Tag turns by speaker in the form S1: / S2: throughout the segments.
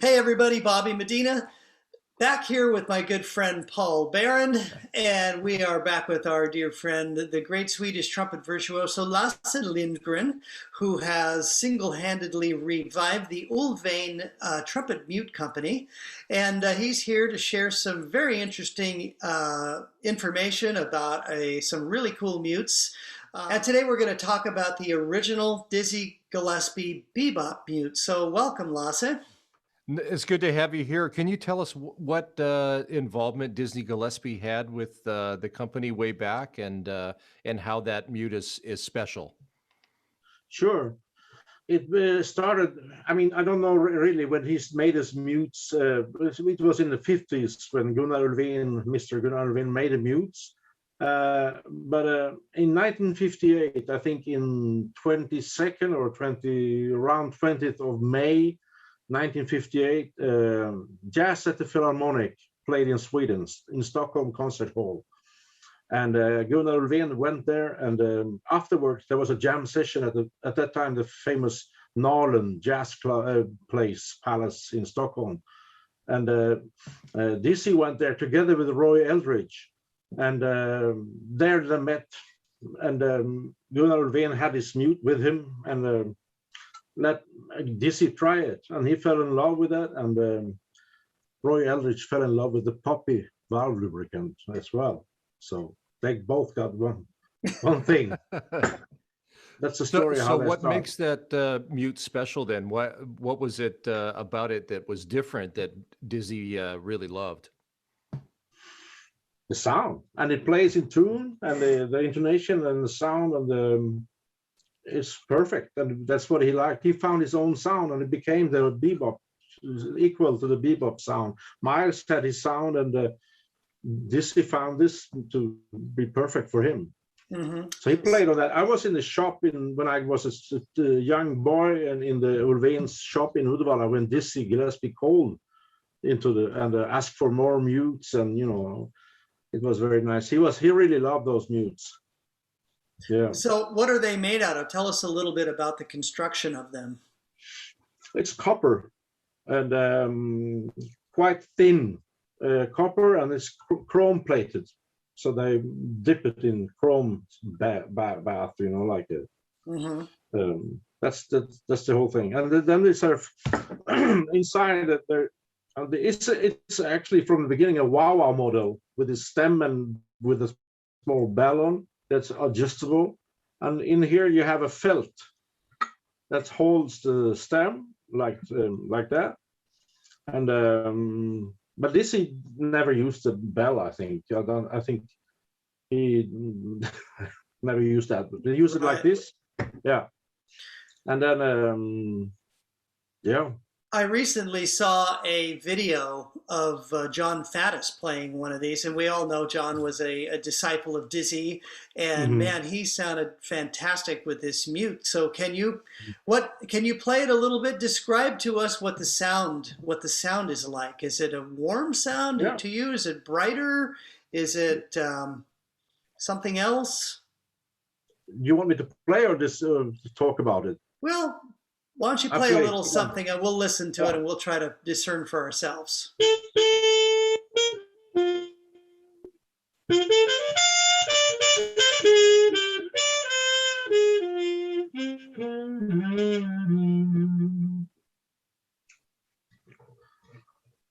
S1: Hey everybody, Bobby Medina, back here with my good friend Paul Barron, and we are back with our dear friend, the great Swedish trumpet virtuoso Lasse Lindgren, who has single-handedly revived the Ulvain Trumpet Mute Company, and he's here to share some very interesting information about some really cool mutes. And today we're going to talk about the original Dizzy Gillespie bebop mute. So welcome, Lasse.
S2: It's good to have you here. Can you tell us what involvement Dizzy Gillespie had with the company way back, and how that mute is special?
S3: Sure. It started, I mean, I don't know really when he's made his mutes. It was in the 50s when Mr. Gunnar Ulvain made the mutes. But in 1958, I think in 22nd or around 20th of May, 1958, Jazz at the Philharmonic played in Sweden, in Stockholm Concert Hall. And Gunnar Ulvain went there, and afterwards there was a jam session at that time, the famous Nalen Jazz Palace in Stockholm. And Dizzy went there together with Roy Eldridge, and there they met, and Gunnar Ulvain had his mute with him, and let Dizzy try it, and he fell in love with that, and Roy Eldridge fell in love with the poppy valve lubricant as well. So they both got one thing. That's the story.
S2: So what makes that mute special then? What was it about it that was different that Dizzy really loved?
S3: The sound, and it plays in tune, and the intonation and the sound, and it's perfect, and that's what he liked. He found his own sound, and it became the bebop, equal to the bebop sound. Miles had his sound, and Dizzy found this to be perfect for him. Mm-hmm. So he played on that. I was in the shop when I was a young boy, and in the Ulvain's shop in Uddevalla, when Dizzy Gillespie called and asked for more mutes, and it was very nice. He really loved those mutes. Yeah.
S1: So what are they made out of? Tell us a little bit about the construction of them.
S3: It's copper, and quite thin copper, and it's chrome plated. So they dip it in chrome bath, like a, that's the whole thing. And then they sort of inside that it's actually from the beginning a wah-wah model with a stem and with a small bell on that's adjustable, and in here you have a felt that holds the stem like that, and but Dizzy never used the bell. I think he never used that, but they used it like this. Yeah. And then yeah,
S1: I recently saw a video of John Faddis playing one of these, and we all know John was a disciple of Dizzy, and man, he sounded fantastic with this mute. So can you play it a little bit? Describe to us what the sound is like. Is it a warm sound to you? Is it brighter? Is it something else?
S3: You want me to play or just to talk about it?
S1: Well, why don't you play a little something, and we'll listen to it, and we'll try to discern for ourselves.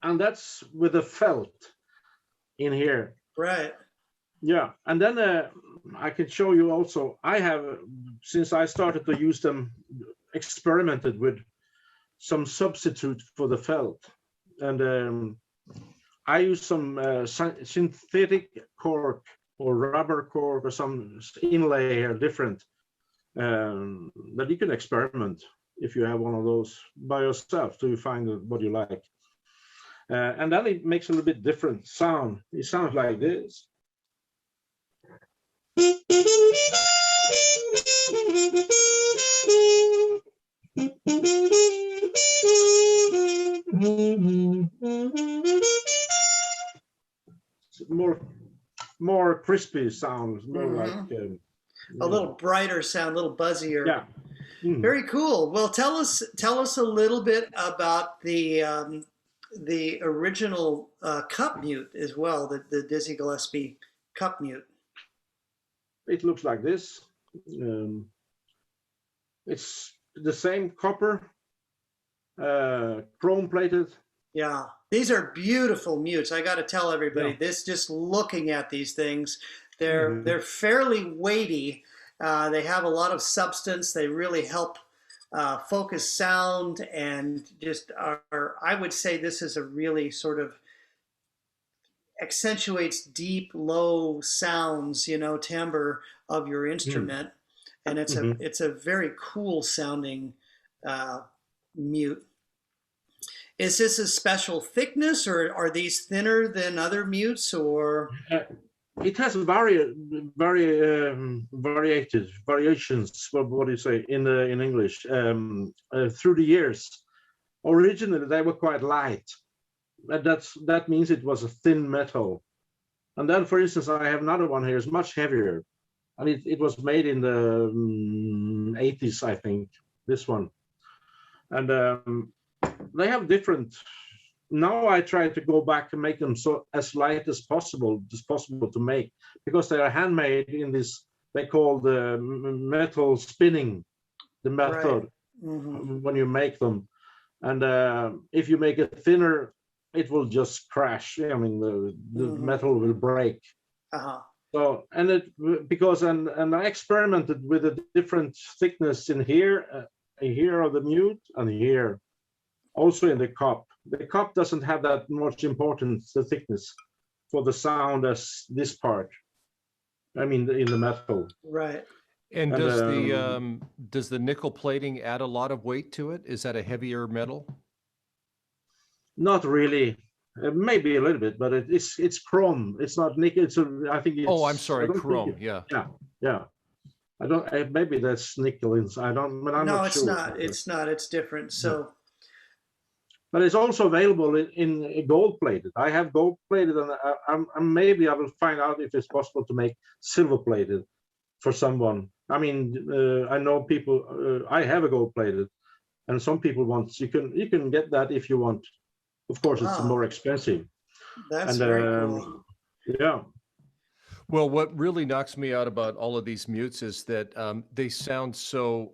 S3: And that's with a felt in here.
S1: Right.
S3: Yeah, and then I can show you also, I have, since I started to use them, experimented with some substitute for the felt, and I use some synthetic cork or rubber cork or some inlay here, different, that you can experiment if you have one of those by yourself till you find what you like, and then it makes a little bit different sound. It sounds like this. More crispy sounds, more like
S1: a little brighter sound, a little buzzier.
S3: Yeah, Mm.
S1: Very cool. Well, tell us a little bit about the original cup mute as well, the Dizzy Gillespie cup mute.
S3: It looks like this. Um, it's the same copper, chrome plated.
S1: Yeah, these are beautiful mutes. I got to tell everybody
S3: Yeah.
S1: this. Just looking at these things,
S3: Mhm.
S1: they're fairly weighty. They have a lot of substance. They really help focus sound, and just are. I would say this is a really sort of accentuates deep, low sounds, timbre of your
S3: Mm.
S1: instrument, and
S3: Mhm.
S1: it's a very cool sounding mute. Is this a special thickness, or are these thinner than other mutes, or?
S3: Uh, it has variations. What do you say in English? Through the years, originally they were quite light. That means it was a thin metal. And then, for instance, I have another one here. It's much heavier, and it was made in the 80s, I think. This one, and they have different. Now I try to go back and make them so as light as possible to make, because they are handmade in this. They call the metal spinning, the
S1: Right.
S3: method
S1: Mm-hmm.
S3: when you make them. And if you make it thinner, it will just crash. I mean, the
S1: Mm-hmm.
S3: metal will break.
S1: Uh-huh.
S3: So, and and I experimented with a different thickness in here of the mute, and here, also in the cup. The cup doesn't have that much importance, the thickness, for the sound as this part. I mean, in the metal.
S1: Right.
S2: And
S3: And
S2: does the nickel plating add a lot of weight to it? Is that a heavier metal?
S3: not really. Maybe a little bit, but it's chrome. It's not nickel. I think it's.
S2: Oh, I'm sorry,
S3: I don't think
S2: chrome. Yeah.
S3: Yeah. I don't. Maybe that's nickel inside. I don't. But I'm
S1: No,
S3: not
S1: it's
S3: sure.
S1: not. It's not. It's different. So,
S3: But it's also available in gold plated. I have gold plated, and maybe I will find out if it's possible to make silver plated for someone. I mean, I know people. I have a gold plated, and some people want. You can get that if you want. Of course, it's
S1: wow,
S3: more expensive.
S1: that's
S3: And
S1: very cool.
S3: yeah.
S2: Well, what really knocks me out about all of these mutes is that they sound so,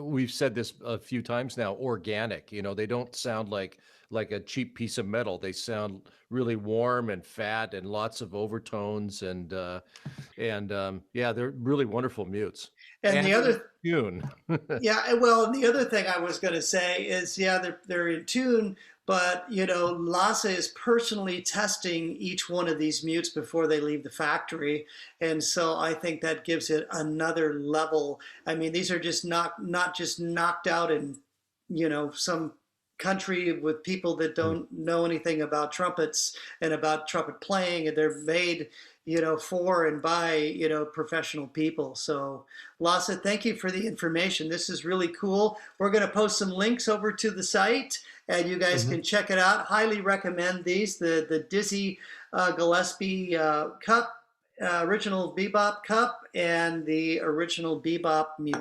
S2: we've said this a few times now, organic. They don't sound like a cheap piece of metal. They sound really warm and fat and lots of overtones, and yeah, they're really wonderful mutes.
S1: And
S2: And
S1: the
S2: in
S1: other,
S2: tune.
S1: yeah, well, and the other thing I was going to say is, yeah, they're in tune, but Lasse is personally testing each one of these mutes before they leave the factory, and so I think that gives it another level. I mean, these are just not just knocked out in some country with people that don't know anything about trumpets and about trumpet playing, and they're made for and by professional people. So Lasse, thank you for the information. This is really cool. We're going to post some links over to the site, and you guys can check it out. Highly recommend these, the Dizzy Gillespie Cup, original Bebop Cup, and the original Bebop Mute.